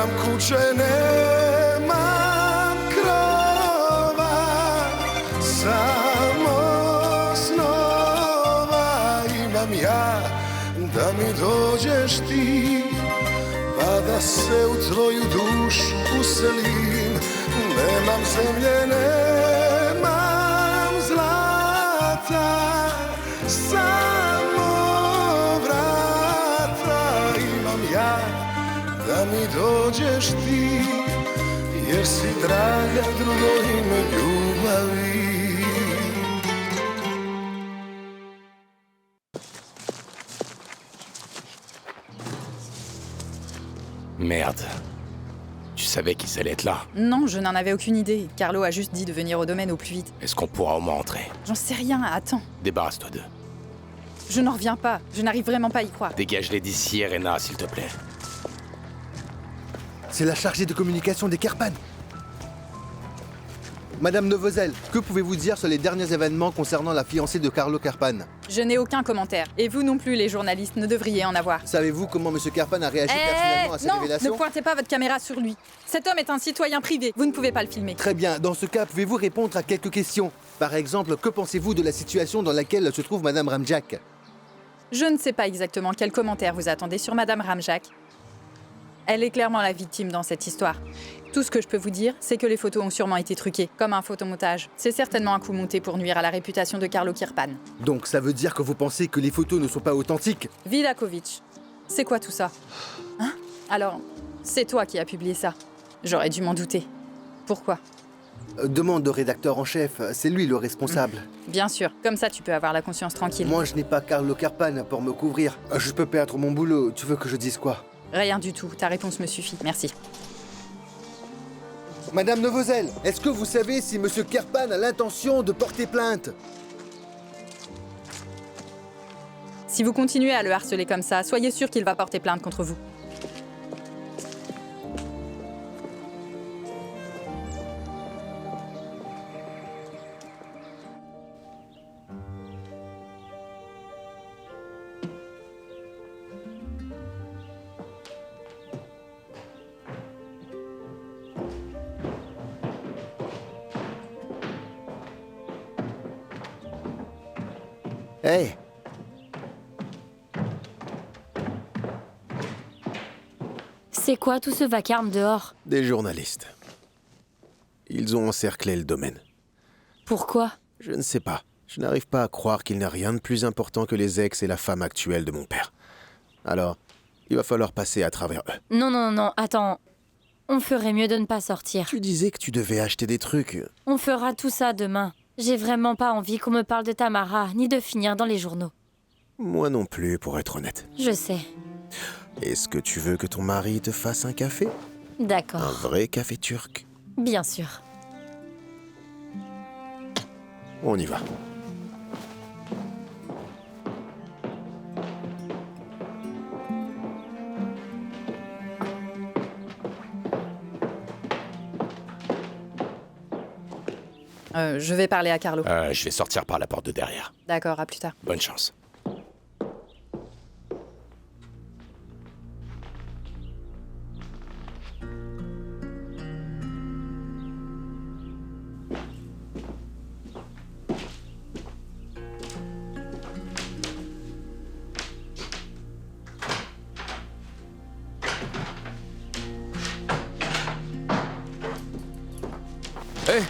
kuće, nemam krova, samo snova imam ja, da mi dođeš ti, pa da se u tvoju dušu uselim. Nemam zemlje, nemam zlata, samo vrata imam ja, da mi dođeš ti, jer si draga drugo ime ljubavi. Merde. Tu savais qu'ils allaient être là. Non, je n'en avais aucune idée. Carlo a juste dit de venir au domaine au plus vite. Est-ce qu'on pourra au moins entrer? J'en sais rien, attends. Débarrasse-toi d'eux. Je n'en reviens pas, je n'arrive vraiment pas à y croire. Dégage-les d'ici, Erena, s'il te plaît. C'est la chargée de communication des Kerpan. Madame Novozel, que pouvez-vous dire sur les derniers événements concernant la fiancée de Carlo Kerpan? Je n'ai aucun commentaire. Et vous non plus, les journalistes, ne devriez en avoir. Savez-vous comment M. Kerpan a réagi personnellement à cette non, révélation? ne pointez pas votre caméra sur lui. Cet homme est un citoyen privé, vous ne pouvez pas le filmer. Très bien, dans ce cas, pouvez-vous répondre à quelques questions? Par exemple, que pensez-vous de la situation dans laquelle se trouve Madame Ramjak? Je ne sais pas exactement quel commentaire vous attendez sur Madame Ramjak. Elle est clairement la victime dans cette histoire. Tout ce que je peux vous dire, c'est que les photos ont sûrement été truquées, comme un photomontage. C'est certainement un coup monté pour nuire à la réputation de Carlo Kerpan. Donc ça veut dire que vous pensez que les photos ne sont pas authentiques? Vidakovic, c'est quoi tout ça? Hein? Alors, c'est toi qui as publié ça. J'aurais dû m'en douter. Pourquoi? Demande au rédacteur en chef, c'est lui le responsable. Bien sûr, comme ça tu peux avoir la conscience tranquille. Moi, je n'ai pas Carlo Kerpan pour me couvrir. Je peux perdre mon boulot, tu veux que je dise quoi? Rien du tout, ta réponse me suffit, merci. Madame Novozel, est-ce que vous savez si M. Kerpan a l'intention de porter plainte? Si vous continuez à le harceler comme ça, soyez sûr qu'il va porter plainte contre vous. Hey! C'est quoi tout ce vacarme dehors? Des journalistes. Ils ont encerclé le domaine. Pourquoi? Je ne sais pas. Je n'arrive pas à croire qu'il n'y a rien de plus important que les ex et la femme actuelle de mon père. Alors, il va falloir passer à travers eux. Non, attends. On ferait mieux de ne pas sortir. Tu disais que tu devais acheter des trucs. On fera tout ça demain. J'ai vraiment pas envie qu'on me parle de Tamara, ni de finir dans les journaux. Moi non plus, pour être honnête. Je sais. Est-ce que tu veux que ton mari te fasse un café? Un D'accord. vrai café turc? Bien sûr. On y va. Je vais parler à Carlo. Je vais sortir par la porte de derrière. D'accord, à plus tard. Bonne chance. Hé!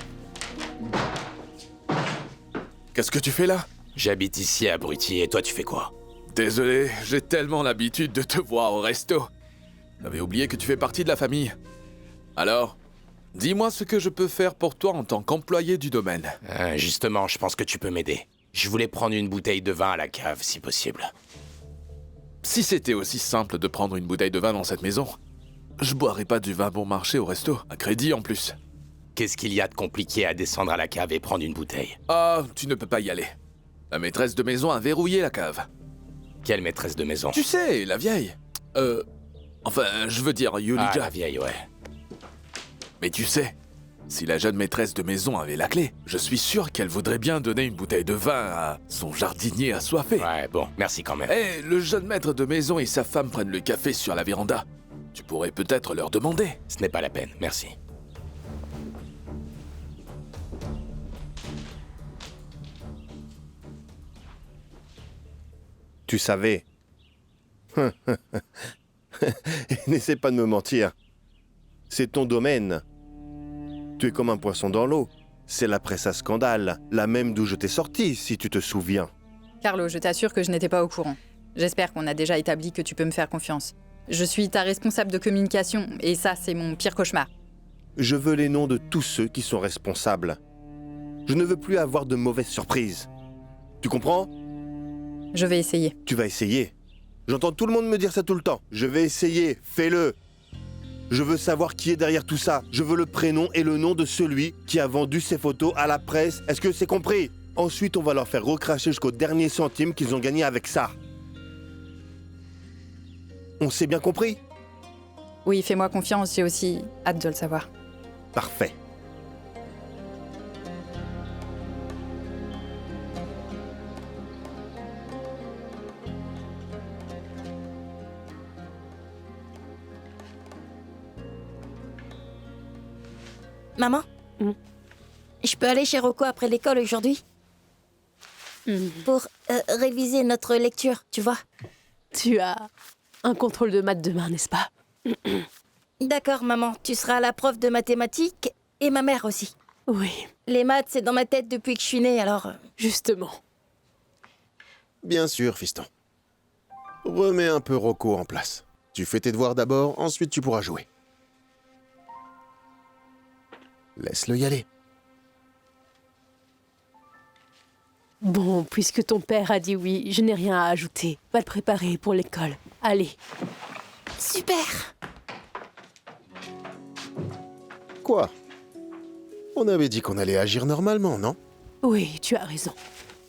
Qu'est-ce que tu fais là? J'habite ici, abruti, et toi tu fais quoi? Désolé, j'ai tellement l'habitude de te voir au resto. J'avais oublié que tu fais partie de la famille. Alors, dis-moi ce que je peux faire pour toi en tant qu'employé du domaine. Justement, je pense que tu peux m'aider. Je voulais prendre une bouteille de vin à la cave, si possible. Si c'était aussi simple de prendre une bouteille de vin dans cette maison, je boirais pas du vin bon marché au resto, à crédit en plus. Qu'est-ce qu'il y a de compliqué à descendre à la cave et prendre une bouteille? Ah, tu ne peux pas y aller. La maîtresse de maison a verrouillé la cave. Quelle maîtresse de maison? Tu sais, la vieille. Enfin, je veux dire Yulija. Ah, la vieille, ouais. Mais tu sais, si la jeune maîtresse de maison avait la clé, je suis sûr qu'elle voudrait bien donner une bouteille de vin à son jardinier assoiffé. Ouais, bon, merci quand même. Le jeune maître de maison et sa femme prennent le café sur la véranda. Tu pourrais peut-être leur demander. Ce n'est pas la peine, merci. Tu savais. N'essaie pas de me mentir. C'est ton domaine. Tu es comme un poisson dans l'eau. C'est la presse à scandale, la même d'où je t'ai sorti, si tu te souviens. Carlo, je t'assure que je n'étais pas au courant. J'espère qu'on a déjà établi que tu peux me faire confiance. Je suis ta responsable de communication, et ça, c'est mon pire cauchemar. Je veux les noms de tous ceux qui sont responsables. Je ne veux plus avoir de mauvaises surprises. Tu comprends? Je vais essayer. Tu vas essayer. J'entends tout le monde me dire ça tout le temps. Je vais essayer, fais-le. Je veux savoir qui est derrière tout ça. Je veux le prénom et le nom de celui qui a vendu ces photos à la presse. Est-ce que c'est compris? Ensuite, on va leur faire recracher jusqu'au dernier centime qu'ils ont gagné avec ça. On s'est bien compris? Oui, fais-moi confiance, j'ai aussi hâte de le savoir. Parfait. Maman, je peux aller chez Rocco après l'école aujourd'hui? Pour réviser notre lecture, tu vois? Tu as un contrôle de maths demain, n'est-ce pas? D'accord, maman, tu seras la prof de mathématiques et ma mère aussi. Oui, Les maths, c'est dans ma tête depuis que je suis née, alors... justement. Bien sûr, fiston. Remets un peu Rocco en place. Tu fais tes devoirs d'abord, ensuite tu pourras jouer. Laisse-le y aller. Bon, puisque ton père a dit oui, je n'ai rien à ajouter. Va te préparer pour l'école. Allez. Super! Quoi? On avait dit qu'on allait agir normalement, non? Oui, tu as raison.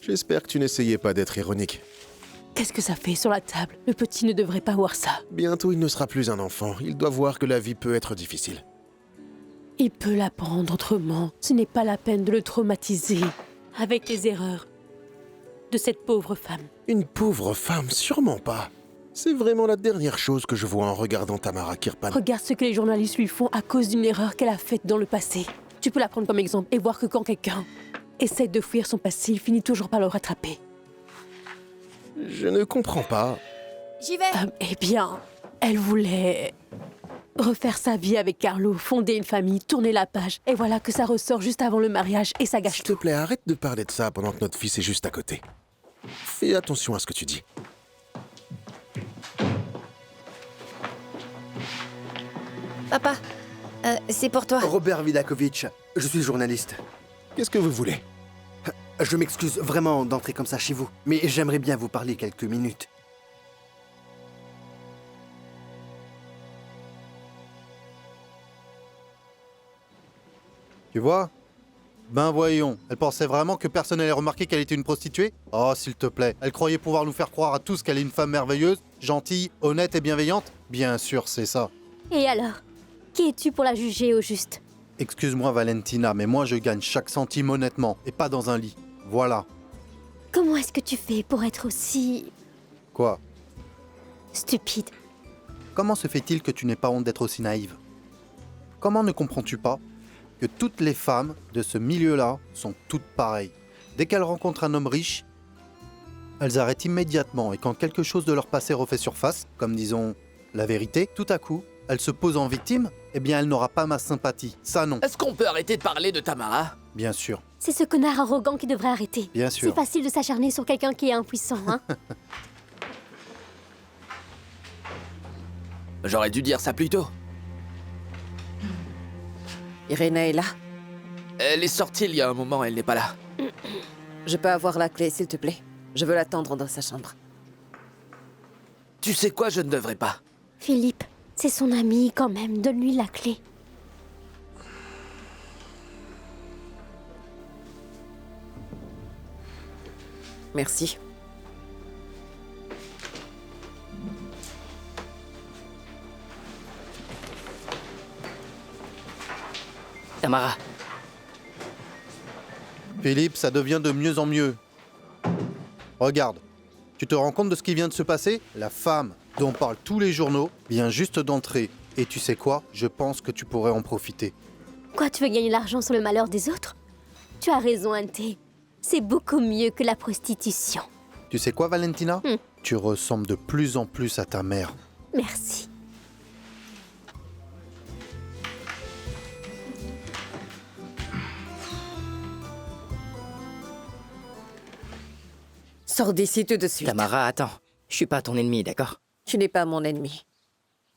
J'espère que tu n'essayais pas d'être ironique. Qu'est-ce que ça fait sur la table? Le petit ne devrait pas voir ça. Bientôt, il ne sera plus un enfant. Il doit voir que la vie peut être difficile. Il peut l'apprendre autrement. Ce n'est pas la peine de le traumatiser avec les erreurs de cette pauvre femme. Une pauvre femme, sûrement pas. C'est vraiment la dernière chose que je vois en regardant Tamara Kirpan. Regarde ce que les journalistes lui font à cause d'une erreur qu'elle a faite dans le passé. Tu peux la prendre comme exemple et voir que quand quelqu'un essaie de fuir son passé, il finit toujours par le rattraper. Je ne comprends pas. J'y vais! Eh bien, elle voulait refaire sa vie avec Carlo, fonder une famille, tourner la page. Et voilà que ça ressort juste avant le mariage et ça gâche S'il te tout. plaît, arrête de parler de ça pendant que notre fils est juste à côté. Fais attention à ce que tu dis. Papa, c'est pour toi. Robert Vidakovitch, je suis journaliste. Qu'est-ce que vous voulez? Je m'excuse vraiment d'entrer comme ça chez vous, mais j'aimerais bien vous parler quelques minutes. Tu vois? Ben voyons, elle pensait vraiment que personne n'allait remarquer qu'elle était une prostituée? Oh, s'il te plaît, elle croyait pouvoir nous faire croire à tous qu'elle est une femme merveilleuse, gentille, honnête et bienveillante? Bien sûr, c'est ça. Et alors? Qui es-tu pour la juger au juste? Excuse-moi Valentina, mais moi je gagne chaque centime honnêtement, et pas dans un lit. Voilà. Comment est-ce que tu fais pour être aussi Quoi? stupide? Comment se fait-il que tu n'aies pas honte d'être aussi naïve? Comment ne comprends-tu pas que toutes les femmes de ce milieu-là sont toutes pareilles? Dès qu'elles rencontrent un homme riche, elles arrêtent immédiatement, et quand quelque chose de leur passé refait surface, comme disons la vérité, tout à coup, elles se posent en victime, eh bien elle n'aura pas ma sympathie. Ça non. Est-ce qu'on peut arrêter de parler de Tamara? Bien sûr, C'est ce connard arrogant qui devrait arrêter. bien sûr. C'est facile de s'acharner sur quelqu'un qui est impuissant, hein? J'aurais dû dire ça plus tôt. Irena est là. Elle est sortie il y a un moment, elle n'est pas là. Je peux avoir la clé, s'il te plaît. Je veux l'attendre dans sa chambre. Tu sais quoi, je ne devrais pas. Philippe, c'est son ami quand même. Donne-lui la clé. Merci. Tamara, Philippe, ça devient de mieux en mieux. Regarde, tu te rends compte de ce qui vient de se passer? La femme dont parlent tous les journaux vient juste d'entrer Et tu sais quoi? Je pense que tu pourrais en profiter. Quoi, tu veux gagner l'argent sur le malheur des autres? Tu as raison, Ante. C'est beaucoup mieux que la prostitution. Tu sais quoi, Valentina? Tu ressembles de plus en plus à ta mère. Merci. Sors d'ici tout de suite. Tamara, attends. Je suis pas ton ennemi, d'accord? Tu n'es pas mon ennemi.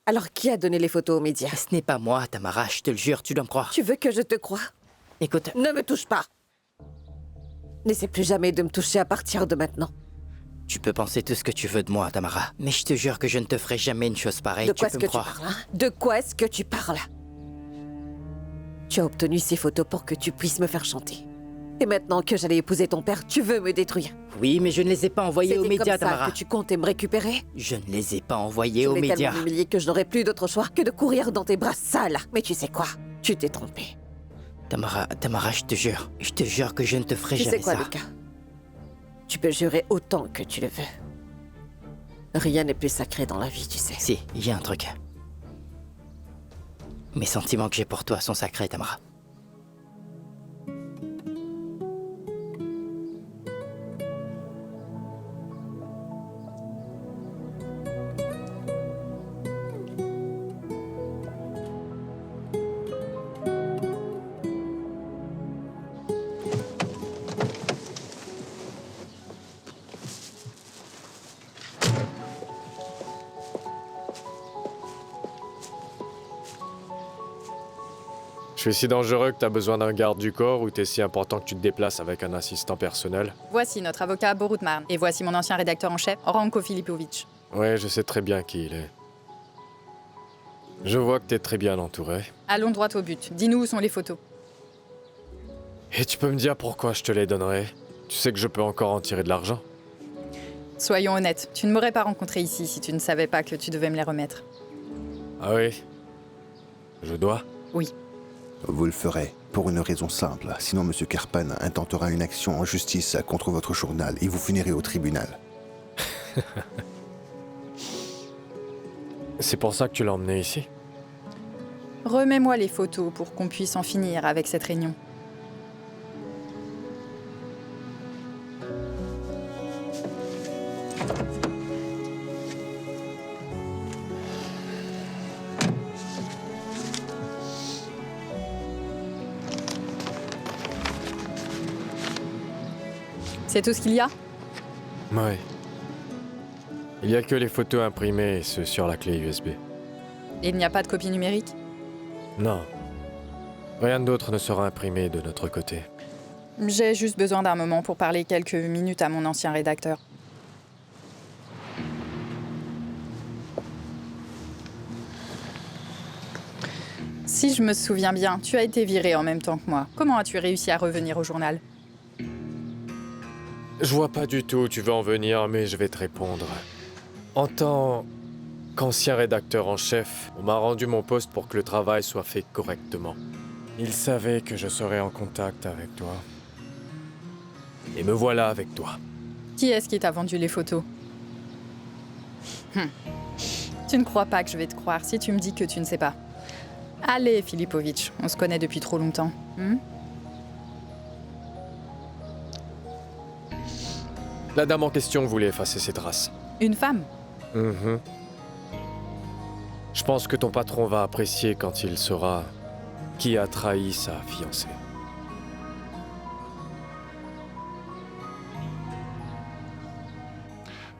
Alors qui a donné les photos aux médias? Ce n'est pas moi, Tamara, je te le jure, tu dois me croire. Tu veux que je te croie? Écoute... Ne me touche pas! N'essaie plus jamais de me toucher à partir de maintenant. Tu peux penser tout ce que tu veux de moi, Tamara, mais je te jure que je ne te ferai jamais une chose pareille, De tu quoi peux est-ce me que tu croire. parles, hein? De quoi est-ce que tu parles? Tu as obtenu ces photos pour que tu puisses me faire chanter. Et maintenant que j'allais épouser ton père, tu veux me détruire. Oui, mais je ne les ai pas envoyés aux médias, comme ça Tamara. que tu comptais me récupérer? Je ne les ai pas envoyés Je aux vais médias. tellement m'humilier que je n'aurai plus d'autre choix que de courir dans tes bras sales. Mais tu sais quoi? Tu t'es trompé. Tamara, je te jure que je ne te ferai Tu jamais sais quoi, ça. Lucas? Tu peux jurer autant que tu le veux. Rien n'est plus sacré dans la vie, tu sais. Si, il y a un truc. Mes sentiments que j'ai pour toi sont sacrés, Tamara. Je suis si dangereux que t'as besoin d'un garde du corps ou t'es si important que tu te déplaces avec un assistant personnel? Voici notre avocat Borut Marn. Et voici mon ancien rédacteur en chef, Ranko Filipovic. Ouais, je sais très bien qui il est. Je vois que t'es très bien entouré. Allons droit au but. Dis-nous où sont les photos. Et tu peux me dire pourquoi je te les donnerai? Tu sais que je peux encore en tirer de l'argent? Soyons honnêtes, tu ne m'aurais pas rencontré ici si tu ne savais pas que tu devais me les remettre. Ah oui? Je dois? Oui. Vous le ferez, pour une raison simple. Sinon, M. Kirpan intentera une action en justice contre votre journal et vous finirez au tribunal. C'est pour ça que tu l'as emmené ici? Remets-moi les photos pour qu'on puisse en finir avec cette réunion. C'est tout ce qu'il y a? Ouais. Il y a que les photos imprimées et ceux sur la clé USB. Et il n'y a pas de copie numérique? Non. Rien d'autre ne sera imprimé de notre côté. J'ai juste besoin d'un moment pour parler quelques minutes à mon ancien rédacteur. Si je me souviens bien, tu as été viré en même temps que moi. Comment as-tu réussi à revenir au journal? Je vois pas du tout où tu veux en venir, mais je vais te répondre. En tant qu'ancien rédacteur en chef, on m'a rendu mon poste pour que le travail soit fait correctement. Il savait que je serais en contact avec toi. Et me voilà avec toi. Qui est-ce qui t'a vendu les photos? Tu ne crois pas que je vais te croire si tu me dis que tu ne sais pas. Allez, Filipovic, on se connaît depuis trop longtemps. La dame en question voulait effacer ses traces. Une femme? Je pense que ton patron va apprécier quand il saura qui a trahi sa fiancée.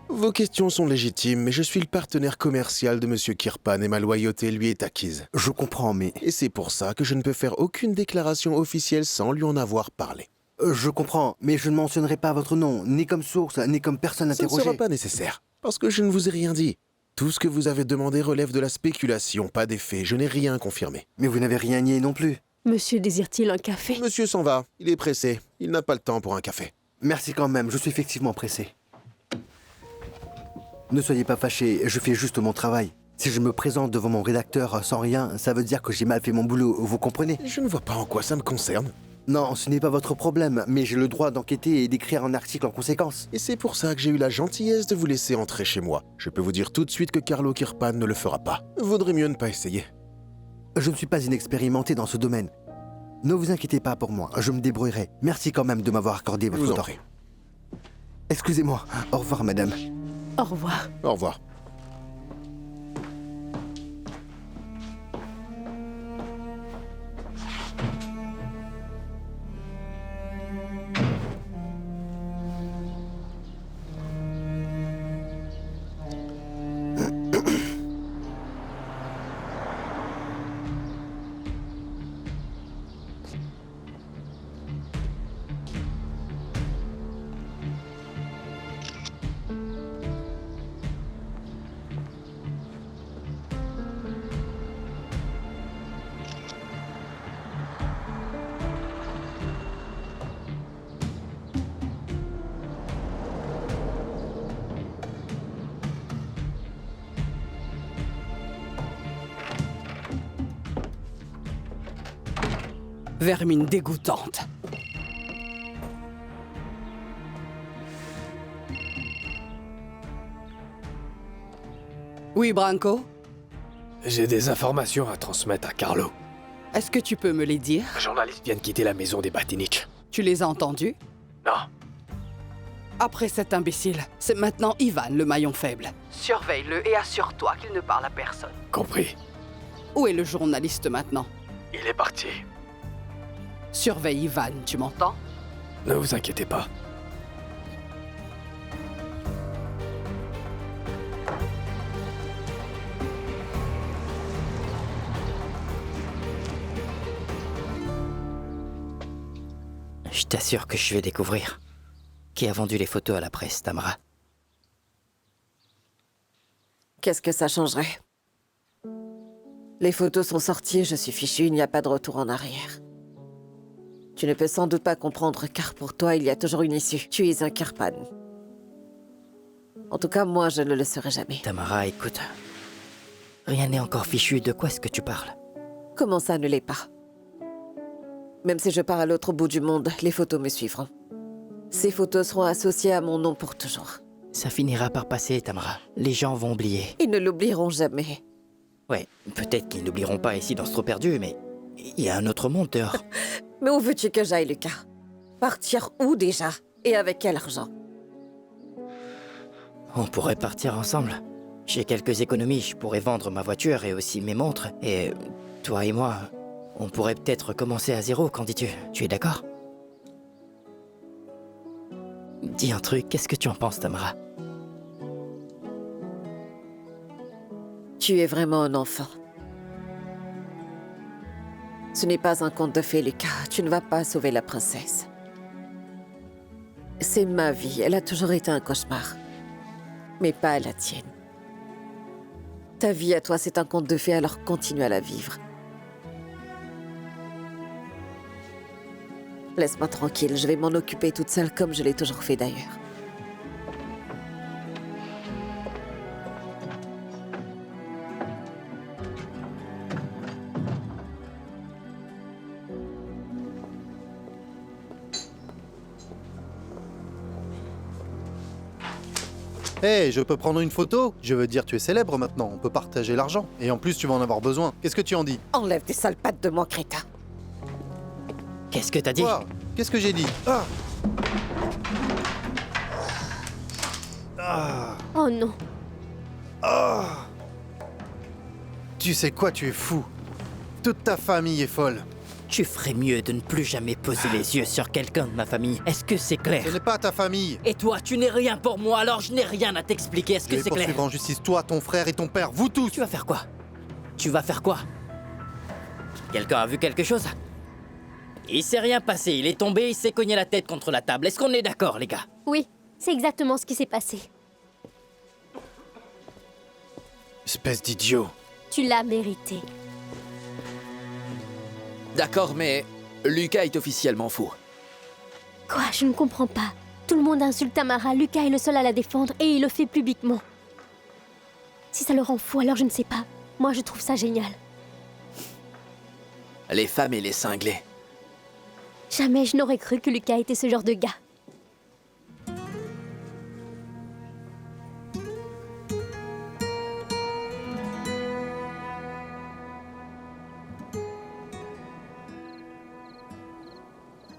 Vos questions sont légitimes, mais je suis le partenaire commercial de M. Kirpan et ma loyauté lui est acquise. Je comprends, mais... Et c'est pour ça que je ne peux faire aucune déclaration officielle sans lui en avoir parlé. Je comprends, mais je ne mentionnerai pas votre nom, ni comme source, ni comme personne Ça ne interrogée. sera pas nécessaire, parce que je ne vous ai rien dit. Tout ce que vous avez demandé relève de la spéculation, pas des faits. Je n'ai rien confirmé. Mais vous n'avez rien nié non plus. Monsieur désire-t-il un café? Monsieur s'en va, il est pressé. Il n'a pas le temps pour un café. Merci quand même, je suis effectivement pressé. Ne soyez pas fâchés, je fais juste mon travail. Si je me présente devant mon rédacteur sans rien, ça veut dire que j'ai mal fait mon boulot, vous comprenez? Je ne vois pas en quoi ça me concerne. Non, ce n'est pas votre problème, mais j'ai le droit d'enquêter et d'écrire un article en conséquence. Et c'est pour ça que j'ai eu la gentillesse de vous laisser entrer chez moi. Je peux vous dire tout de suite que Carlo Kirpan ne le fera pas. Vaudrait mieux ne pas essayer. Je ne suis pas inexpérimenté dans ce domaine. Ne vous inquiétez pas pour moi, je me débrouillerai. Merci quand même de m'avoir accordé votre temps. Excusez-moi. Au revoir, madame. Au revoir. Au revoir. Vermine dégoûtante. Oui, Branco? J'ai des informations à transmettre à Carlo. Est-ce que tu peux me les dire? Les journalistes viennent quitter la maison des Batinic. Tu les as entendus? Non. Après cet imbécile, c'est maintenant Ivan le maillon faible. Surveille-le et assure-toi qu'il ne parle à personne. Compris. Où est le journaliste maintenant? Il est parti. Surveille Ivan, tu m'entends? Ne vous inquiétez pas. Je t'assure que je vais découvrir qui a vendu les photos à la presse, Tamara. Qu'est-ce que ça changerait? Les photos sont sorties, je suis fichu, il n'y a pas de retour en arrière. Tu ne peux sans doute pas comprendre, car pour toi, il y a toujours une issue. Tu es un Kirpan. En tout cas, moi, je ne le serai jamais. Tamara, écoute. Rien n'est encore fichu. De quoi est-ce que tu parles? Comment ça ne l'est pas? Même si je pars à l'autre bout du monde, les photos me suivront. Ces photos seront associées à mon nom pour toujours. Ça finira par passer, Tamara. Les gens vont oublier. Ils ne l'oublieront jamais. Ouais, peut-être qu'ils n'oublieront pas ici dans ce trou perdu, mais il y a un autre monde dehors. Mais où veux-tu que j'aille, Lucas? Partir où déjà? Et avec quel argent? On pourrait partir ensemble. J'ai quelques économies, je pourrais vendre ma voiture et aussi mes montres. Et toi et moi, on pourrait peut-être commencer à zéro, qu'en dis-tu? Tu es d'accord? Dis un truc, qu'est-ce que tu en penses, Tamara? Tu es vraiment un enfant. Ce n'est pas un conte de fées, Lucas. Tu ne vas pas sauver la princesse. C'est ma vie. Elle a toujours été un cauchemar. Mais pas la tienne. Ta vie à toi, c'est un conte de fées, alors continue à la vivre. Laisse-moi tranquille, je vais m'en occuper toute seule comme je l'ai toujours fait d'ailleurs. Hé, je peux prendre une photo? Je veux dire, tu es célèbre maintenant, on peut partager l'argent. Et en plus, tu vas en avoir besoin. Qu'est-ce que tu en dis? Enlève tes sales pattes de moi, crétin. Qu'est-ce que t'as dit? Quoi? Qu'est-ce que j'ai dit? Oh non. Tu sais quoi, tu es fou. Toute ta famille est folle. Tu ferais mieux de ne plus jamais poser les yeux sur quelqu'un de ma famille. Est-ce que c'est clair? Ce n'est pas ta famille. Et toi, tu n'es rien pour moi, alors je n'ai rien à t'expliquer. Est-ce que c'est clair? Je vais poursuivre en justice toi, ton frère et ton père, vous tous. Tu vas faire quoi? Tu vas faire quoi? Quelqu'un a vu quelque chose? Il s'est rien passé, il est tombé, il s'est cogné la tête contre la table. Est-ce qu'on est d'accord, les gars? Oui, c'est exactement ce qui s'est passé. Espèce d'idiot. Tu l'as mérité. D'accord, mais Lucas est officiellement fou. Quoi? Je ne comprends pas. Tout le monde insulte Tamara, Lucas est le seul à la défendre et il le fait publiquement. Si ça le rend fou, alors je ne sais pas. Moi, je trouve ça génial. Les femmes et les cinglés. Jamais je n'aurais cru que Lucas était ce genre de gars.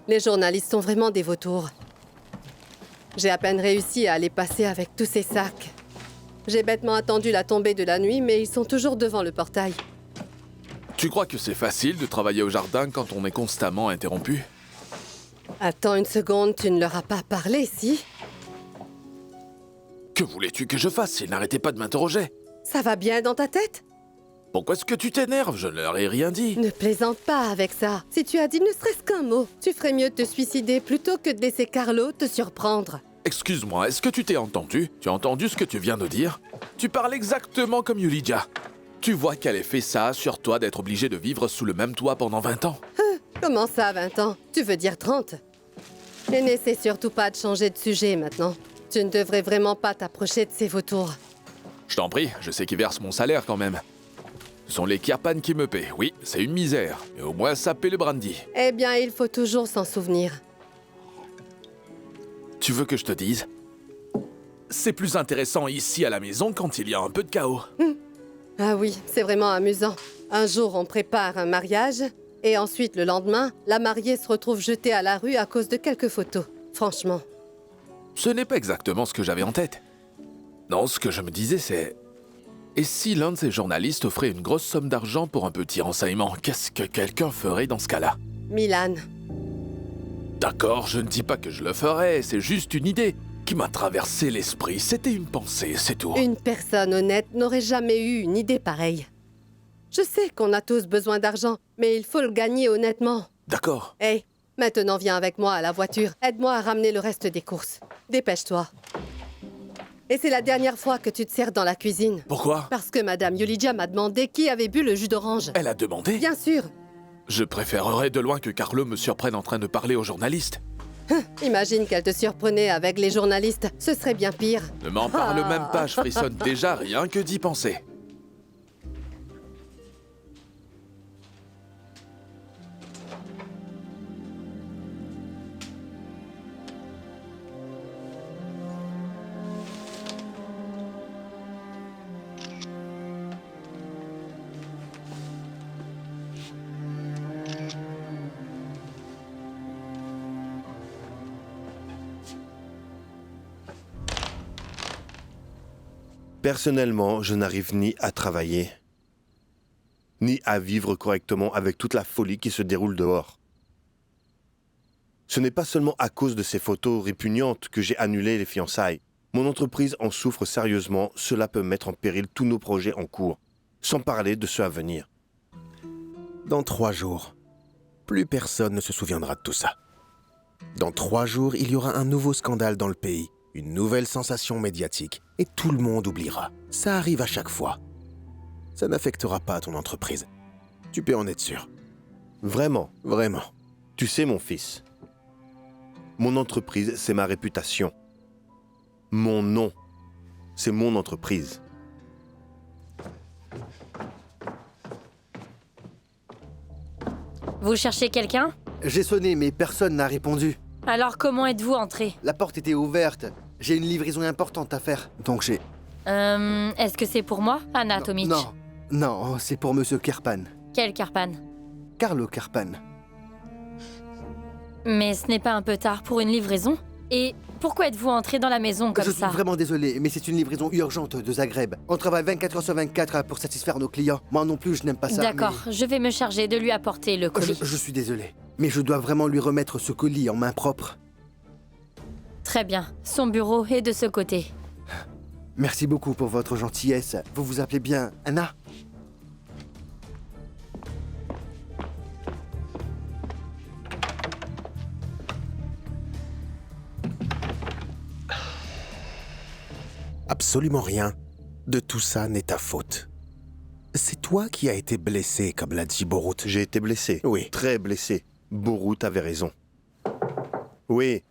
Les journalistes sont vraiment des vautours. J'ai à peine réussi à les passer avec tous ces sacs. J'ai bêtement attendu la tombée de la nuit, mais ils sont toujours devant le portail. Tu crois que c'est facile de travailler au jardin quand on est constamment interrompu? Attends une seconde, tu ne leur as pas parlé, si? Que voulais-tu que je fasse? Ils n'arrêtaient pas de m'interroger. Ça va bien dans ta tête? Pourquoi est-ce que tu t'énerves? Je ne leur ai rien dit. Ne plaisante pas avec ça. Si tu as dit ne serait-ce qu'un mot, tu ferais mieux de te suicider plutôt que de laisser Carlo te surprendre. Excuse-moi, est-ce que tu t'es entendu? Tu as entendu ce que tu viens de dire? Tu parles exactement comme Yulijah. Tu vois quel effet ça a sur toi d'être obligé de vivre sous le même toit pendant 20 ans? Comment ça, 20 ans? Tu veux dire 30? Et n'essaie surtout pas de changer de sujet maintenant. Tu ne devrais vraiment pas t'approcher de ces vautours. Je t'en prie, je sais qu'ils versent mon salaire quand même. Ce sont les Kirpan qui me paient, oui, c'est une misère. Mais au moins ça paie le brandy. Eh bien, il faut toujours s'en souvenir. Tu veux que je te dise? C'est plus intéressant ici à la maison quand il y a un peu de chaos. Ah oui, c'est vraiment amusant. Un jour, on prépare un mariage, et ensuite, le lendemain, la mariée se retrouve jetée à la rue à cause de quelques photos. Franchement. Ce n'est pas exactement ce que j'avais en tête. Non, ce que je me disais, c'est... Et si l'un de ces journalistes offrait une grosse somme d'argent pour un petit renseignement, qu'est-ce que quelqu'un ferait dans ce cas-là? Milan. D'accord, je ne dis pas que je le ferais, c'est juste une idée qui m'a traversé l'esprit. C'était une pensée, c'est tout. Une personne honnête n'aurait jamais eu une idée pareille. Je sais qu'on a tous besoin d'argent, mais il faut le gagner honnêtement. D'accord. Hey, maintenant viens avec moi à la voiture. Aide-moi à ramener le reste des courses. Dépêche-toi. Et c'est la dernière fois que tu te sers dans la cuisine. Pourquoi? Parce que Madame Yulijah m'a demandé qui avait bu le jus d'orange. Elle a demandé? Bien sûr. Je préférerais de loin que Carlo me surprenne en train de parler aux journalistes. Imagine qu'elle te surprenait avec les journalistes. Ce serait bien pire. Ne m'en parle même pas, je frissonne déjà rien que d'y penser. Personnellement, je n'arrive ni à travailler, ni à vivre correctement avec toute la folie qui se déroule dehors. Ce n'est pas seulement à cause de ces photos répugnantes que j'ai annulé les fiançailles. Mon entreprise en souffre sérieusement, cela peut mettre en péril tous nos projets en cours, sans parler de ceux à venir. Dans 3 jours, plus personne ne se souviendra de tout ça. Dans 3 jours, il y aura un nouveau scandale dans le pays, une nouvelle sensation médiatique, et tout le monde oubliera. Ça arrive à chaque fois. Ça n'affectera pas ton entreprise. Tu peux en être sûr. Vraiment? Vraiment. Tu sais, mon fils, mon entreprise, c'est ma réputation. Mon nom, c'est mon entreprise. Vous cherchez quelqu'un? J'ai sonné, mais personne n'a répondu. Alors comment êtes-vous entré? La porte était ouverte. J'ai une livraison importante à faire, donc j'ai... Est-ce que c'est pour moi, Anna Tomic? Non, c'est pour Monsieur Kirpan. Quel Kirpan? Carlo Kirpan. Mais ce n'est pas un peu tard pour une livraison? Et pourquoi êtes-vous entré dans la maison comme ça? Je suis vraiment désolé, mais c'est une livraison urgente de Zagreb. On travaille 24 heures sur 24 pour satisfaire nos clients. Moi non plus, je n'aime pas ça. D'accord, je vais me charger de lui apporter le colis. Je suis désolé, mais je dois vraiment lui remettre ce colis en main propre. Très bien, son bureau est de ce côté. Merci beaucoup pour votre gentillesse. Vous vous appelez bien Anna? Absolument rien de tout ça n'est ta faute. C'est toi qui as été blessé, comme l'a dit Borut. J'ai été blessé. Oui. Très blessé. Borut avait raison. Oui.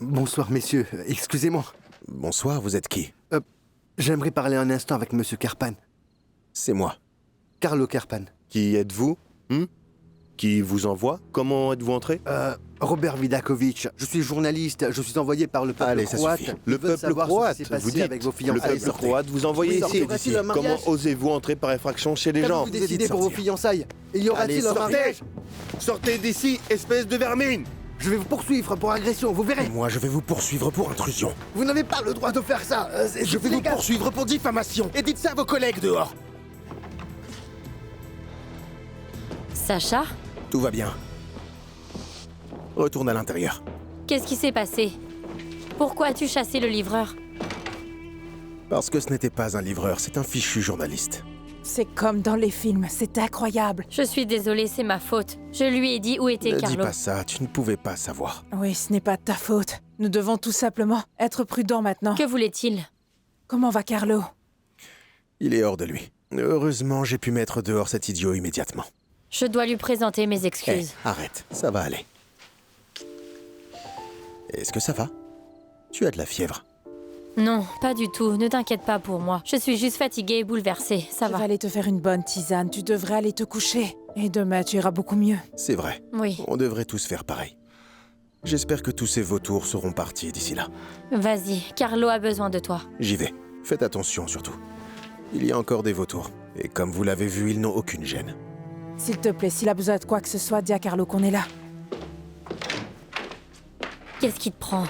Bonsoir, messieurs. Excusez-moi. Bonsoir, vous êtes qui? J'aimerais parler un instant avec Monsieur Kirpan. C'est moi. Carlo Kirpan. Qui êtes-vous? Qui vous envoie? Comment êtes-vous entré? Robert Vidakovic, je suis journaliste, je suis envoyé par le peuple Allez, ça croate. suffit. Ils Le veulent peuple savoir croate, ce qui s'est passé vous dites. avec vos Le fiançailles. peuple croate vous envoyez ici. Sortira-t-il un mariage? Comment osez-vous entrer par effraction chez les gens? Vous décidez pour vos fiançailles. Et y aura-t-il un sortez! mariage? Sortez d'ici, espèce de vermine! Je vais vous poursuivre pour agression, vous verrez. Moi, je vais vous poursuivre pour intrusion. Vous n'avez pas le droit de faire ça. Je vais vous poursuivre pour diffamation. Et dites ça à vos collègues dehors. Sacha? Tout va bien. Retourne à l'intérieur. Qu'est-ce qui s'est passé? Pourquoi as-tu chassé le livreur? Parce que ce n'était pas un livreur, c'est un fichu journaliste. C'est comme dans les films, c'est incroyable. Je suis désolée, c'est ma faute. Je lui ai dit où était Ne dis Carlo. pas ça, tu ne pouvais pas savoir. Oui, ce n'est pas de ta faute. Nous devons tout simplement être prudents maintenant. Que voulait-il? Comment va Carlo? Il est hors de lui. Heureusement, j'ai pu mettre dehors cet idiot immédiatement. Je dois lui présenter mes excuses. Arrête, ça va aller. Est-ce que ça va? Tu as de la fièvre. Non, pas du tout. Ne t'inquiète pas pour moi. Je suis juste fatiguée et bouleversée. Ça va. Je vais aller te faire une bonne tisane. Tu devrais aller te coucher. Et demain, tu iras beaucoup mieux. C'est vrai. Oui. On devrait tous faire pareil. J'espère que tous ces vautours seront partis d'ici là. Vas-y, Carlo a besoin de toi. J'y vais. Faites attention surtout. Il y a encore des vautours. Et comme vous l'avez vu, ils n'ont aucune gêne. S'il te plaît, s'il a besoin de quoi que ce soit, dis à Carlo qu'on est là. Qu'est-ce qui te prend?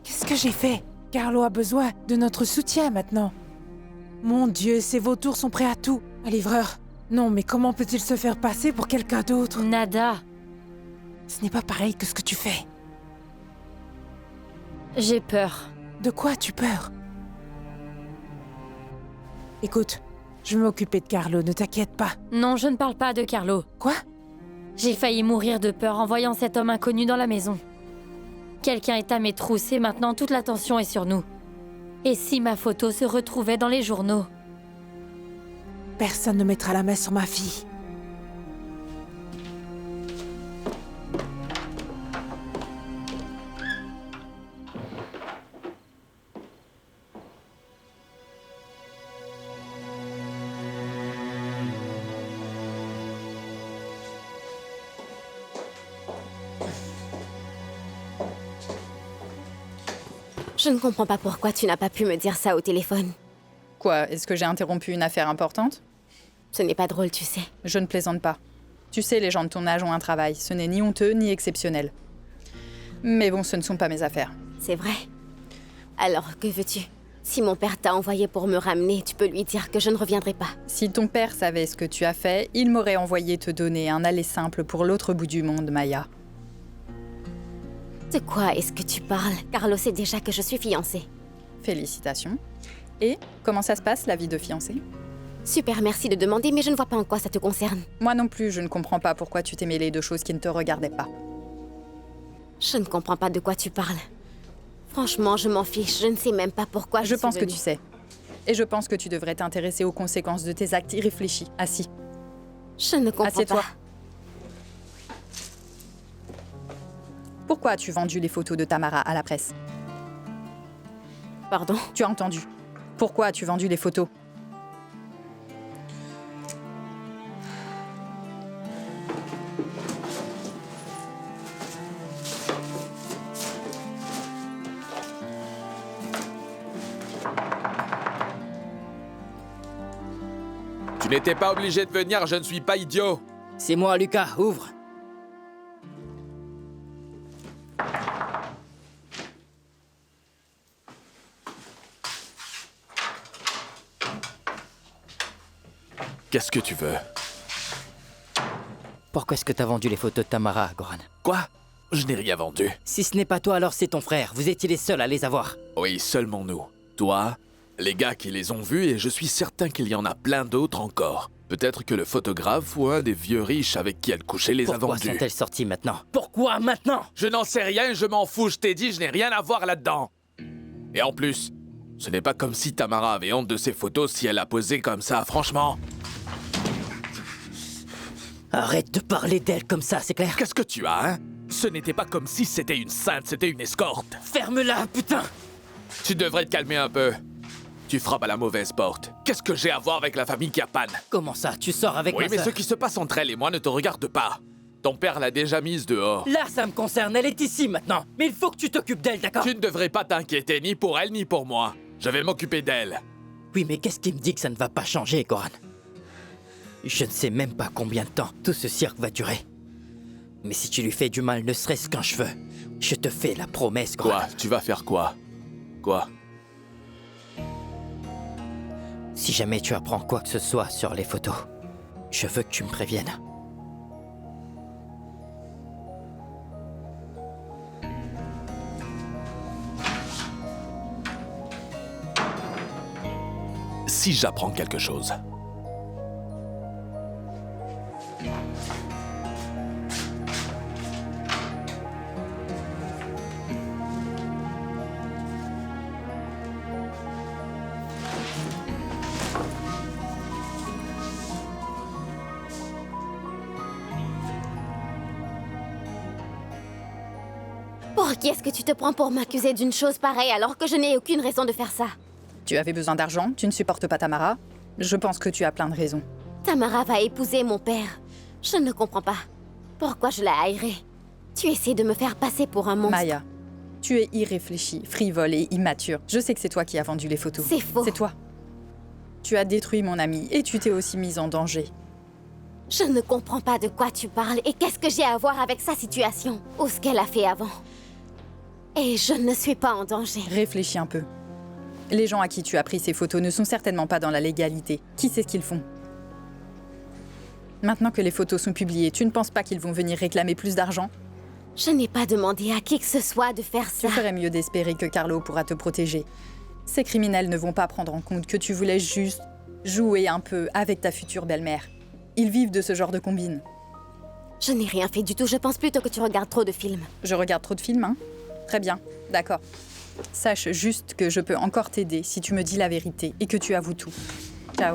Qu'est-ce que j'ai fait? Carlo a besoin de notre soutien maintenant. Mon Dieu, ces vautours sont prêts à tout. Un livreur. Non, mais comment peut-il se faire passer pour quelqu'un d'autre? Nada. Ce n'est pas pareil que ce que tu fais. J'ai peur. De quoi as-tu peur? Écoute, je vais m'occuper de Carlo, ne t'inquiète pas. Non, je ne parle pas de Carlo. Quoi? J'ai failli mourir de peur en voyant cet homme inconnu dans la maison. Quelqu'un est à mes trousses et maintenant toute l'attention est sur nous. Et si ma photo se retrouvait dans les journaux? Personne ne mettra la main sur ma fille. Je ne comprends pas pourquoi tu n'as pas pu me dire ça au téléphone. Quoi, est-ce que j'ai interrompu une affaire importante? Ce n'est pas drôle, tu sais. Je ne plaisante pas. Tu sais, les gens de ton âge ont un travail. Ce n'est ni honteux, ni exceptionnel. Mais bon, ce ne sont pas mes affaires. C'est vrai. Alors, que veux-tu? Si mon père t'a envoyé pour me ramener, tu peux lui dire que je ne reviendrai pas. Si ton père savait ce que tu as fait, il m'aurait envoyé te donner un aller simple pour l'autre bout du monde, Maya. De quoi est-ce que tu parles? Carlo sait déjà que je suis fiancée. Félicitations. Et comment ça se passe, la vie de fiancée? Super, merci de demander, mais je ne vois pas en quoi ça te concerne. Moi non plus, je ne comprends pas pourquoi tu t'es mêlée de choses qui ne te regardaient pas. Je ne comprends pas de quoi tu parles. Franchement, je m'en fiche, je ne sais même pas pourquoi Je pense que tu sais. Et je pense que tu devrais t'intéresser aux conséquences de tes actes irréfléchis. Assis. Je ne comprends Assieds-toi. pas. Pourquoi as-tu vendu les photos de Tamara à la presse? Pardon? Tu as entendu. Pourquoi as-tu vendu les photos? Tu n'étais pas obligé de venir, je ne suis pas idiot. C'est moi, Lucas, ouvre. Qu'est-ce que tu veux? Pourquoi est-ce que t'as vendu les photos de Tamara, Goran? Quoi? Je n'ai rien vendu. Si ce n'est pas toi, alors c'est ton frère. Vous étiez les seuls à les avoir. Oui, seulement nous. Toi, les gars qui les ont vus, et je suis certain qu'il y en a plein d'autres encore. Peut-être que le photographe ou un des vieux riches avec qui elle couchait les a vendus. Pourquoi sont-elles sorties maintenant? Pourquoi maintenant? Je n'en sais rien, je m'en fous, je t'ai dit, je n'ai rien à voir là-dedans. Et en plus, ce n'est pas comme si Tamara avait honte de ses photos si elle a posé comme ça, franchement. Arrête de parler d'elle comme ça, c'est clair? Qu'est-ce que tu as, hein? Ce n'était pas comme si c'était une sainte, c'était une escorte. Ferme-la, putain! Tu devrais te calmer un peu. Tu frappes à la mauvaise porte. Qu'est-ce que j'ai à voir avec la famille qui a panne? Comment ça? Tu sors avec Oui, ma mais sœur? ce qui se passe entre elle et moi ne te regarde pas. Ton père l'a déjà mise dehors. Là, ça me concerne, elle est ici maintenant. Mais il faut que tu t'occupes d'elle, d'accord? Tu ne devrais pas t'inquiéter ni pour elle ni pour moi. Je vais m'occuper d'elle. Oui, mais qu'est-ce qui me dit que ça ne va pas changer, Goran? Je ne sais même pas combien de temps tout ce cirque va durer. Mais si tu lui fais du mal, ne serait-ce qu'un cheveu, je te fais la promesse, Goran. Quoi? Tu vas faire quoi? Quoi? Si jamais tu apprends quoi que ce soit sur les photos, je veux que tu me préviennes. Si j'apprends quelque chose. Pour qui est-ce que tu te prends pour m'accuser d'une chose pareille alors que je n'ai aucune raison de faire ça? Tu avais besoin d'argent, tu ne supportes pas Tamara. Je pense que tu as plein de raisons. Tamara va épouser mon père. Je ne comprends pas. Pourquoi je la haïrais? Tu essaies de me faire passer pour un monstre. Maya, tu es irréfléchie, frivole et immature. Je sais que c'est toi qui as vendu les photos. C'est faux. C'est toi. Tu as détruit mon ami et tu t'es aussi mise en danger. Je ne comprends pas de quoi tu parles et qu'est-ce que j'ai à voir avec sa situation ou ce qu'elle a fait avant. Et je ne suis pas en danger. Réfléchis un peu. Les gens à qui tu as pris ces photos ne sont certainement pas dans la légalité. Qui sait ce qu'ils font? Maintenant que les photos sont publiées, tu ne penses pas qu'ils vont venir réclamer plus d'argent? Je n'ai pas demandé à qui que ce soit de faire ça. Tu ferais mieux d'espérer que Carlo pourra te protéger. Ces criminels ne vont pas prendre en compte que tu voulais juste jouer un peu avec ta future belle-mère. Ils vivent de ce genre de combine. Je n'ai rien fait du tout, je pense plutôt que tu regardes trop de films. Je regarde trop de films, hein? Très bien, d'accord. Sache juste que je peux encore t'aider si tu me dis la vérité et que tu avoues tout. Ciao.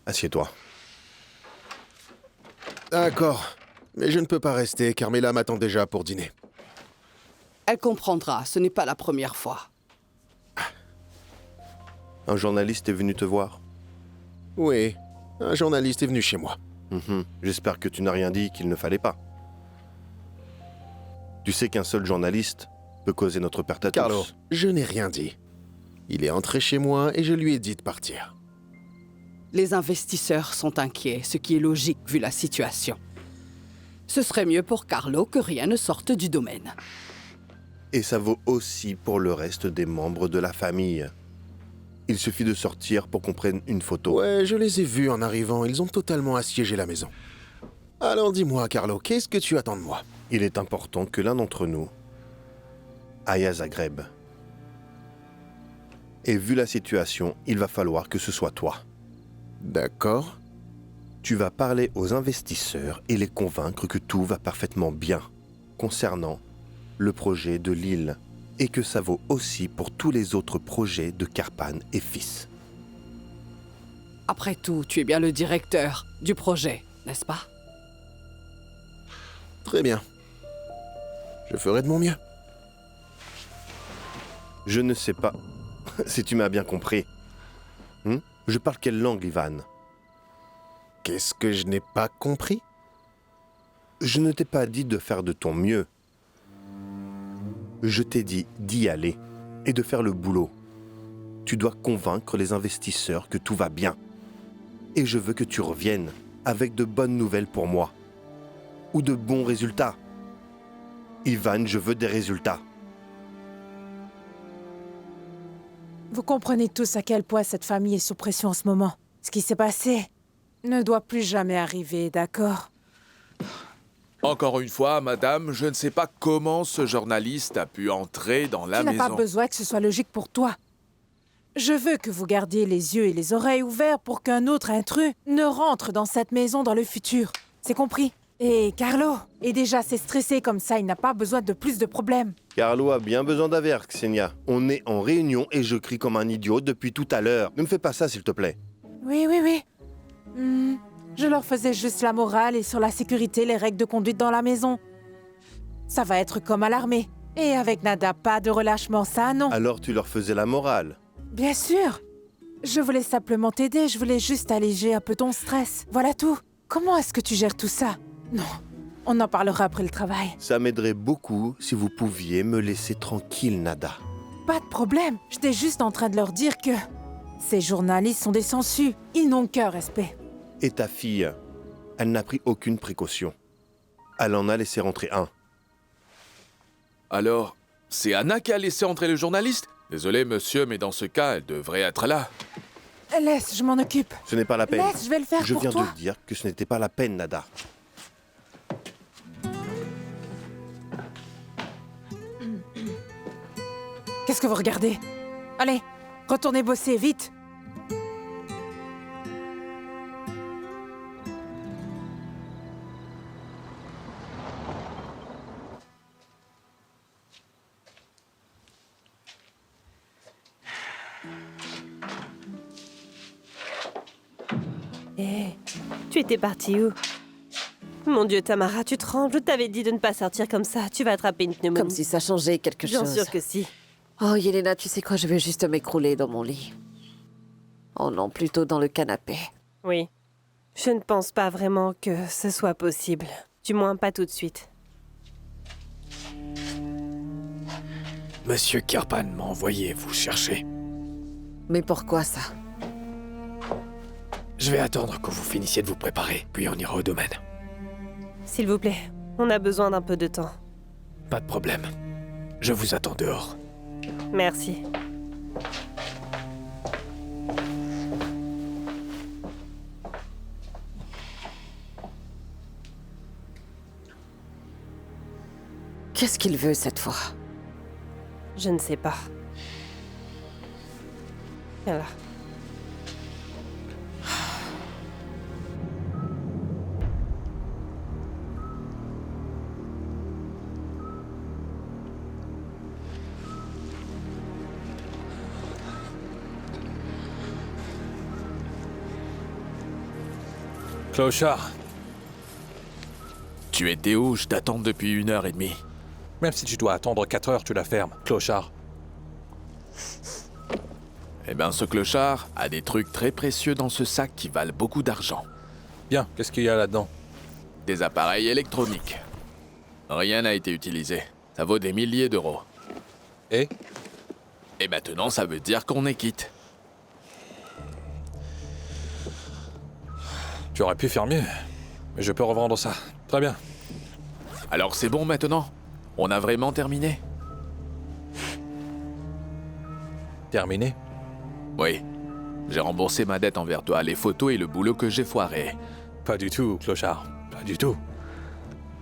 Assieds-toi. D'accord, mais je ne peux pas rester. Carmela m'attend déjà pour dîner. Elle comprendra, ce n'est pas la première fois. Un journaliste est venu te voir? Oui, un journaliste est venu chez moi. J'espère que tu n'as rien dit qu'il ne fallait pas. Tu sais qu'un seul journaliste peut causer notre perte à tous. Carlo, je n'ai rien dit. Il est entré chez moi et je lui ai dit de partir. Les investisseurs sont inquiets, ce qui est logique vu la situation. Ce serait mieux pour Carlo que rien ne sorte du domaine. Et ça vaut aussi pour le reste des membres de la famille. Il suffit de sortir pour qu'on prenne une photo. Ouais, je les ai vus en arrivant. Ils ont totalement assiégé la maison. Alors dis-moi, Carlo, qu'est-ce que tu attends de moi? Il est important que l'un d'entre nous aille à Zagreb. Et vu la situation, il va falloir que ce soit toi. D'accord. Tu vas parler aux investisseurs et les convaincre que tout va parfaitement bien concernant le projet de l'île et que ça vaut aussi pour tous les autres projets de Karpan et fils. Après tout, tu es bien le directeur du projet, n'est-ce pas? Très bien. Je ferai de mon mieux. Je ne sais pas si tu m'as bien compris. Je parle quelle langue, Ivan? Qu'est-ce que je n'ai pas compris? Je ne t'ai pas dit de faire de ton mieux. Je t'ai dit d'y aller et de faire le boulot. Tu dois convaincre les investisseurs que tout va bien. Et je veux que tu reviennes avec de bonnes nouvelles pour moi. Ou de bons résultats. Ivan, je veux des résultats. Vous comprenez tous à quel point cette famille est sous pression en ce moment. Ce qui s'est passé ne doit plus jamais arriver, d'accord? Encore une fois, madame, je ne sais pas comment ce journaliste a pu entrer dans la maison. Tu n'as pas besoin que ce soit logique pour toi. Je veux que vous gardiez les yeux et les oreilles ouverts pour qu'un autre intrus ne rentre dans cette maison dans le futur. C'est compris? Et Carlo est déjà assez stressé comme ça, il n'a pas besoin de plus de problèmes. Carlo a bien besoin d'avertir, Ksenia. On est en réunion et je crie comme un idiot depuis tout à l'heure. Ne me fais pas ça, s'il te plaît. Oui. Je leur faisais juste la morale et sur la sécurité, les règles de conduite dans la maison. Ça va être comme à l'armée. Et avec Nada, pas de relâchement, ça non. Alors tu leur faisais la morale. Bien sûr. Je voulais simplement t'aider, je voulais juste alléger un peu ton stress. Voilà tout. Comment est-ce que tu gères tout ça? Non, on en parlera après le travail. Ça m'aiderait beaucoup si vous pouviez me laisser tranquille, Nada. Pas de problème, j'étais juste en train de leur dire que... Ces journalistes sont des sangsues, ils n'ont qu'un respect. Et ta fille, elle n'a pris aucune précaution. Elle en a laissé rentrer un. Alors, c'est Anna qui a laissé entrer le journaliste? Désolé, monsieur, mais dans ce cas, elle devrait être là. Laisse, je m'en occupe. Ce n'est pas la peine. Laisse, je vais le faire Je pour viens toi. de dire que ce n'était pas la peine, Nada. Qu'est-ce que vous regardez? Allez, retournez bosser, vite. Hé, tu étais partie où? Mon Dieu, Tamara, tu trembles. Je t'avais dit de ne pas sortir comme ça. Tu vas attraper une pneumonie. Comme si ça changeait quelque chose. Bien sûr que si. Oh, Yelena, tu sais quoi, je vais juste m'écrouler dans mon lit. Oh non, plutôt dans le canapé. Oui. Je ne pense pas vraiment que ce soit possible. Du moins, pas tout de suite. Monsieur Kirpan m'a envoyé vous chercher. Mais pourquoi ça? Je vais attendre que vous finissiez de vous préparer, puis on ira au domaine. S'il vous plaît, on a besoin d'un peu de temps. Pas de problème. Je vous attends dehors. Merci. Qu'est-ce qu'il veut cette fois? Je ne sais pas. Viens là. Clochard. Tu étais où? Je t'attends depuis 1h30. Même si tu dois attendre 4 heures, tu la fermes, clochard. Eh ben, ce clochard a des trucs très précieux dans ce sac qui valent beaucoup d'argent. Bien, qu'est-ce qu'il y a là-dedans? Des appareils électroniques. Rien n'a été utilisé. Ça vaut des milliers d'euros. Et maintenant, ça veut dire qu'on est quitte. Tu aurais pu faire mieux, mais je peux revendre ça. Très bien. Alors c'est bon maintenant? On a vraiment terminé? Terminé? Oui. J'ai remboursé ma dette envers toi, les photos et le boulot que j'ai foiré. Pas du tout, clochard. Pas du tout.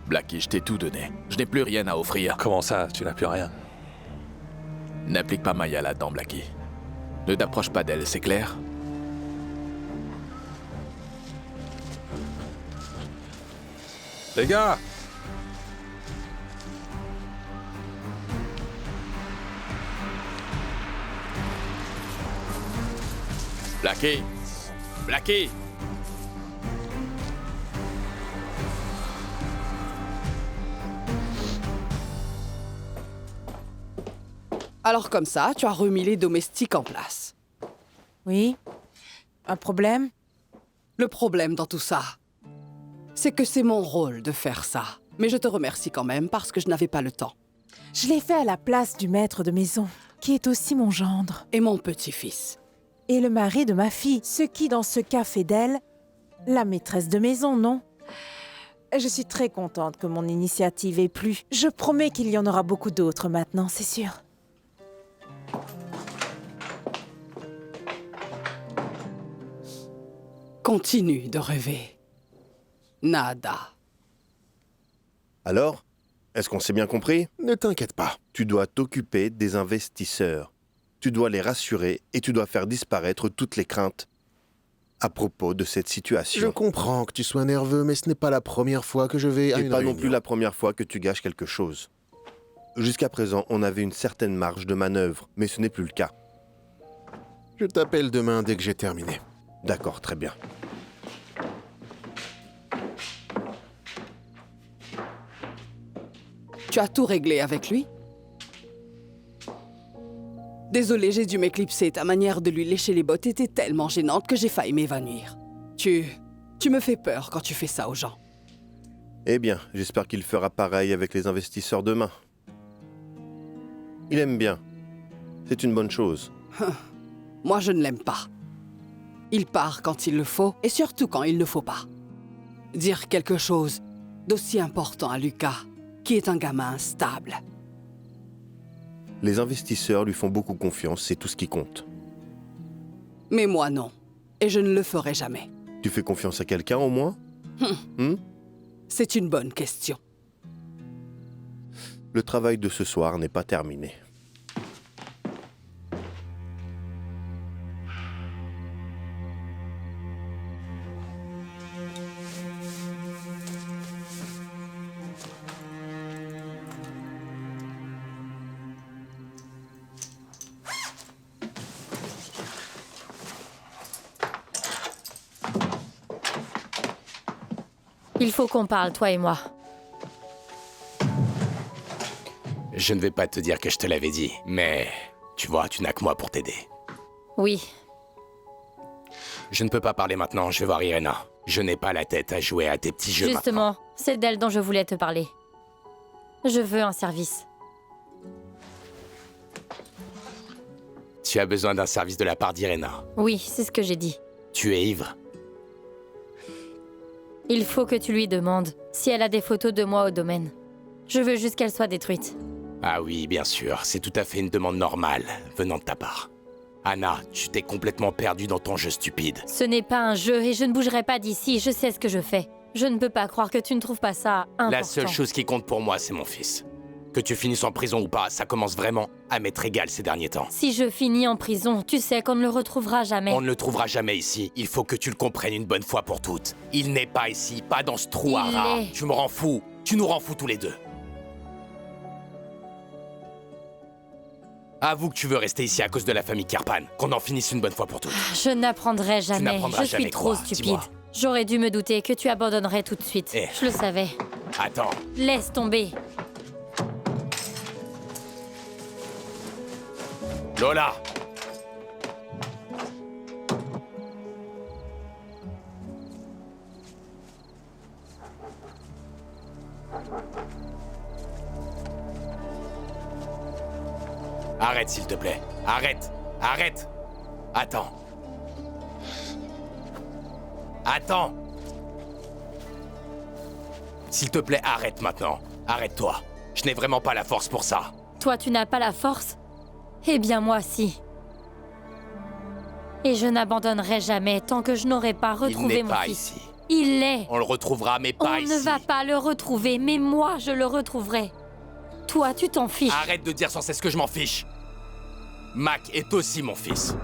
Blackie, je t'ai tout donné. Je n'ai plus rien à offrir. Comment ça, tu n'as plus rien? N'applique pas Maya là-dedans, Blackie. Ne t'approche pas d'elle, c'est clair? Les gars! Blackie! Blackie! Alors comme ça, tu as remis les domestiques en place. Oui? Un problème? Le problème dans tout ça, c'est que c'est mon rôle de faire ça. Mais je te remercie quand même parce que je n'avais pas le temps. Je l'ai fait à la place du maître de maison, qui est aussi mon gendre. Et mon petit-fils. Et le mari de ma fille, ce qui dans ce cas fait d'elle la maîtresse de maison, non? Je suis très contente que mon initiative ait plu. Je promets qu'il y en aura beaucoup d'autres maintenant, c'est sûr. Continue de rêver. Nada. Alors, est-ce qu'on s'est bien compris? Ne t'inquiète pas. Tu dois t'occuper des investisseurs. Tu dois les rassurer et tu dois faire disparaître toutes les craintes à propos de cette situation. Je comprends que tu sois nerveux, mais ce n'est pas la première fois que je vais à Et une pas réunion. non plus la première fois que tu gâches quelque chose. Jusqu'à présent, on avait une certaine marge de manœuvre, mais ce n'est plus le cas. Je t'appelle demain dès que j'ai terminé. D'accord, très bien. Tu Tu as tout réglé avec lui? Désolé, j'ai dû m'éclipser. Ta manière de lui lécher les bottes était tellement gênante que j'ai failli m'évanouir. Tu me fais peur quand tu fais ça aux gens. Eh bien, j'espère qu'il fera pareil avec les investisseurs demain. Il aime bien. C'est une bonne chose. Moi, je ne l'aime pas. Il part quand il le faut, et surtout quand il ne faut pas. Dire quelque chose d'aussi important à Lucas, qui est un gamin stable. Les investisseurs lui font beaucoup confiance, c'est tout ce qui compte. Mais moi, non. Et je ne le ferai jamais. Tu fais confiance à quelqu'un au moins? C'est une bonne question. Le travail de ce soir n'est pas terminé. Il faut qu'on parle, toi et moi. Je ne vais pas te dire que je te l'avais dit, mais tu vois, tu n'as que moi pour t'aider. Oui. Je ne peux pas parler maintenant, je vais voir Irena. Je n'ai pas la tête à jouer à tes petits jeux maintenant. Justement, c'est d'elle dont je voulais te parler. Je veux un service. Tu as besoin d'un service de la part d'Irena. Oui, c'est ce que j'ai dit. Tu es ivre. Il faut que tu lui demandes si elle a des photos de moi au domaine. Je veux juste qu'elles soient détruites. Ah oui, bien sûr, c'est tout à fait une demande normale, venant de ta part. Anna, tu t'es complètement perdue dans ton jeu stupide. Ce n'est pas un jeu et je ne bougerai pas d'ici, je sais ce que je fais. Je ne peux pas croire que tu ne trouves pas ça important. La seule chose qui compte pour moi, c'est mon fils. Que tu finisses en prison ou pas, ça commence vraiment à m'être égal ces derniers temps. Si je finis en prison, tu sais qu'on ne le retrouvera jamais. On ne le trouvera jamais ici. Il faut que tu le comprennes une bonne fois pour toutes. Il n'est pas ici, pas dans ce trou à rats. Tu me rends fou. Tu nous rends fous tous les deux. Avoue que tu veux rester ici à cause de la famille Kirpan. Qu'on en finisse une bonne fois pour toutes. Je n'apprendrai jamais. Je suis jamais trop quoi, stupide. dis-moi. J'aurais dû me douter que tu abandonnerais tout de suite. Je le savais. Attends. Laisse tomber. Lola! Arrête, s'il te plaît. Arrête! Arrête! Attends. Attends! S'il te plaît, arrête maintenant. Arrête-toi. Je n'ai vraiment pas la force pour ça. Toi, tu n'as pas la force? Eh bien, moi, si. Et je n'abandonnerai jamais tant que je n'aurai pas retrouvé mon fils. Ici. Il l'est. On le retrouvera, mais pas ici. On ne va pas le retrouver, mais moi, je le retrouverai. Toi, tu t'en fiches. Arrête de dire sans cesse que je m'en fiche. Mac est aussi mon fils.